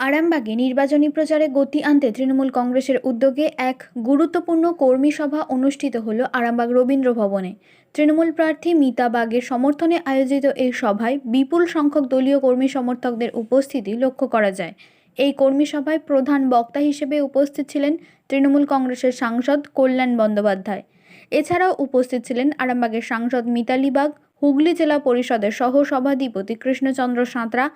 আরামবাগে নির্বাচনী প্রচারে গতি আনতে তৃণমূল কংগ্রেসের উদ্যোগে এক গুরুত্বপূর্ণ কর্মী সভা অনুষ্ঠিত হল আরামবাগ রবীন্দ্র ভবনে। তৃণমূল প্রার্থী মিতা বাগের সমর্থনে আয়োজিত এই সভায় বিপুল সংখ্যক দলীয় কর্মী সমর্থকদের উপস্থিতি লক্ষ্য করা যায়। এই কর্মী সভায় প্রধান বক্তা হিসেবে উপস্থিত ছিলেন তৃণমূল কংগ্রেসের সাংসদ কল্যাণ বন্দ্যোপাধ্যায়। এছাড়াও উপস্থিত ছিলেন আরামবাগের সাংসদ মিতালি বাগ, হুগলি জেলা পরিষদের সহ সভাধিপতি কৃষ্ণচন্দ্র সাঁতরা,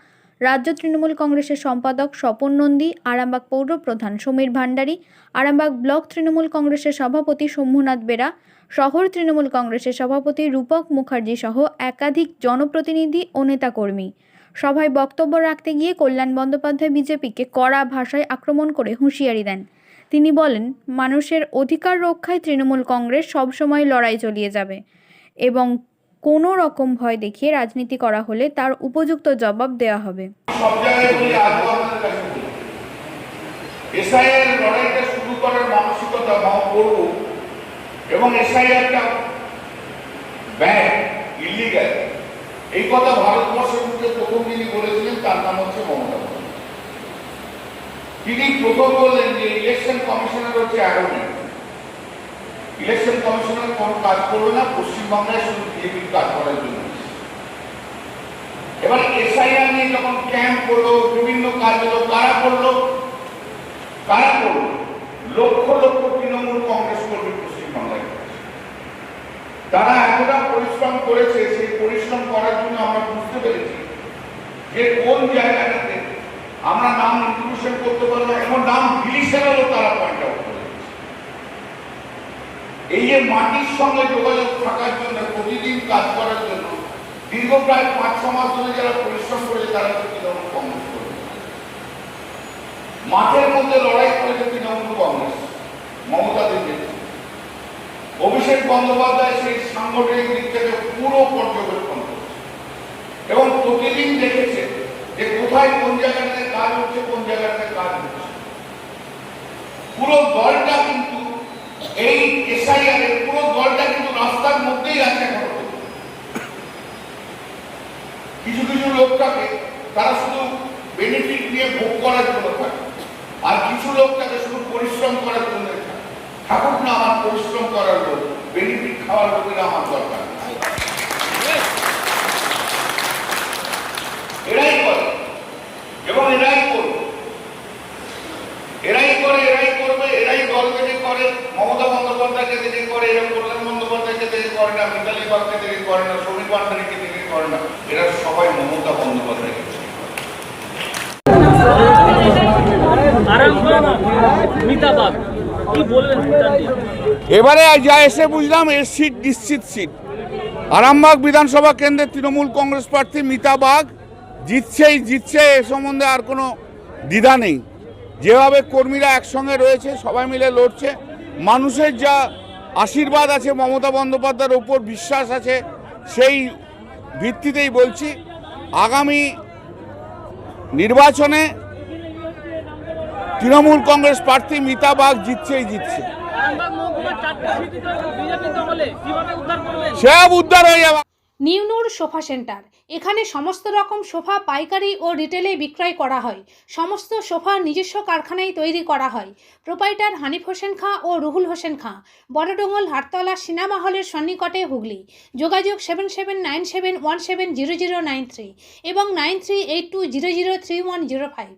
রাজ্য তৃণমূল কংগ্রেসের সম্পাদক স্বপন নন্দী, আরামবাগ পৌর প্রধান সমীর ভান্ডারী, আরামবাগ ব্লক তৃণমূল কংগ্রেসের সভাপতি শম্ভুনাথ বেরা, শহর তৃণমূল কংগ্রেসের সভাপতি রূপক মুখার্জি সহ একাধিক জনপ্রতিনিধি ও নেতাকর্মী। সভায় বক্তব্য রাখতে গিয়ে কল্যাণ বন্দ্যোপাধ্যায় বিজেপিকে কড়া ভাষায় আক্রমণ করে হুঁশিয়ারি দেন। তিনি বলেন, মানুষের অধিকার রক্ষায় তৃণমূল কংগ্রেস সবসময় লড়াই চালিয়ে যাবে এবং কোনো রকম ভয় দেখিয়ে রাজনীতি করা হলে তার উপযুক্ত জবাব দেওয়া হবে। সব জায়গায় বলি, আজও আপনাদের কাছে বলি, এসআইআর লড়াইটা শুরু করার মানসিকতা করব এবং এসআইআরটা ব্যান ইলিগাল, এই কথা ভারতবর্ষের মধ্যে প্রথম যিনি বলেছিলেন তার নাম হচ্ছে মমতা বন্দ্যোপাধ্যায়। তিনি প্রথম বললেন যে ইলেকশন কমিশনার হচ্ছে অ্যারোগেন্ট, ইলেকশন কমিশনার কোনো কাজ করবে না, পশ্চিমবাংলায় শুধু বিজেপির কাজ করার জন্য। এবার এসআইআর নিয়ে যখন ক্যাম্প করলো, বিভিন্ন কাজ হলো, কারা করলো? লক্ষ লক্ষ তৃণমূল কংগ্রেস কর্মী পশ্চিমবাংলায়। তারা এতটা পরিশ্রম করেছে, সেই পরিশ্রম করার জন্য আমরা বুঝতে পেরেছি যে কোন জায়গাটাতে আমরা নাম ইনক্লুশন করতে পারবো, এমন নাম ডিলিশনেরও তারা পয়েন্ট আউট করে। এই যে মাটির সঙ্গে যোগাযোগ থাকার জন্য, প্রতিদিন কাজ করার জন্য দীর্ঘ প্রায় 5-6 মাস ধরে যারা পরিশ্রম করেছে তারা তৃণমূল কংগ্রেস করে। মাঠের মধ্যে লড়াই করেছে তৃণমূল কংগ্রেস, মমতা দিদি, অভিষেক বন্দ্যোপাধ্যায় সেই সাংগঠনিক দিক থেকে পুরো পর্যবেক্ষণ করেছে এবং প্রতিদিন দেখেছে যে কোথায় কোন জায়গাতে কাজ হচ্ছে, কোন জায়গাতে কাজ হচ্ছে। পুরো দলটা কিন্তু এই এসআইআর এর পুরো দলটা কিন্তু রাস্তার মধ্যেই আছে। কিছু কিছু লোক থাকে তারা শুধু বেনিফিট নিয়ে ভোগ করার জন্য থাকে, আর কিছু লোক তাকে শুধু পরিশ্রম করার জন্য থাকে। থাকুক না আমার পরিশ্রম করার লোক, বেনিফিট খাওয়ার লোকেরা আমার দরকার। এরাই করে এবং এরাই করবে, এরাই করবে, এরাই দলকে যে করে, মমতা বন্দ্যোপাধ্যায়কে দেখে করে, এরা কল্যাণ বন্দ্যোপাধ্যায়কে দেখে করে না, মিতালি বাগকে দেখে করে না, সমীর ভান্ডারীকে দেখে করে না, এরা সবাই মমতা বন্দ্যোপাধ্যায়কে। এবারে যা এসে বুঝলাম এর সিট নিশ্চিত সিট। আরামবাগ বিধানসভা কেন্দ্রের তৃণমূল কংগ্রেস প্রার্থী মিতা বাগ জিতছে, এ সম্বন্ধে আর কোনো দ্বিধা নেই। যেভাবে কর্মীরা একসঙ্গে রয়েছে, সবাই মিলে লড়ছে, মানুষের যা আশীর্বাদ আছে, মমতা বন্দ্যোপাধ্যায়ের ওপর বিশ্বাস আছে, সেই ভিত্তিতেই বলছি আগামী নির্বাচনে তৃণমূল কংগ্রেস প্রার্থী মিতা বাগ জিতছে। সব উদ্ধার হয়ে যাবে। নিউনুর সোফা সেন্টার, এখানে সমস্ত রকম সোফা পাইকারি ও রিটেলে বিক্রয় করা হয়। সমস্ত সোফা নিজস্ব কারখানায় তৈরি করা হয়। প্রোপাইটার হানিফ হোসেন খাঁ ও রুহুল হোসেন খাঁ, বড়ডোঙ্গল হাটতলা সিনেমা হলের সন্নিকটে, হুগলি। যোগাযোগ 7797170093 এবং 9382003105।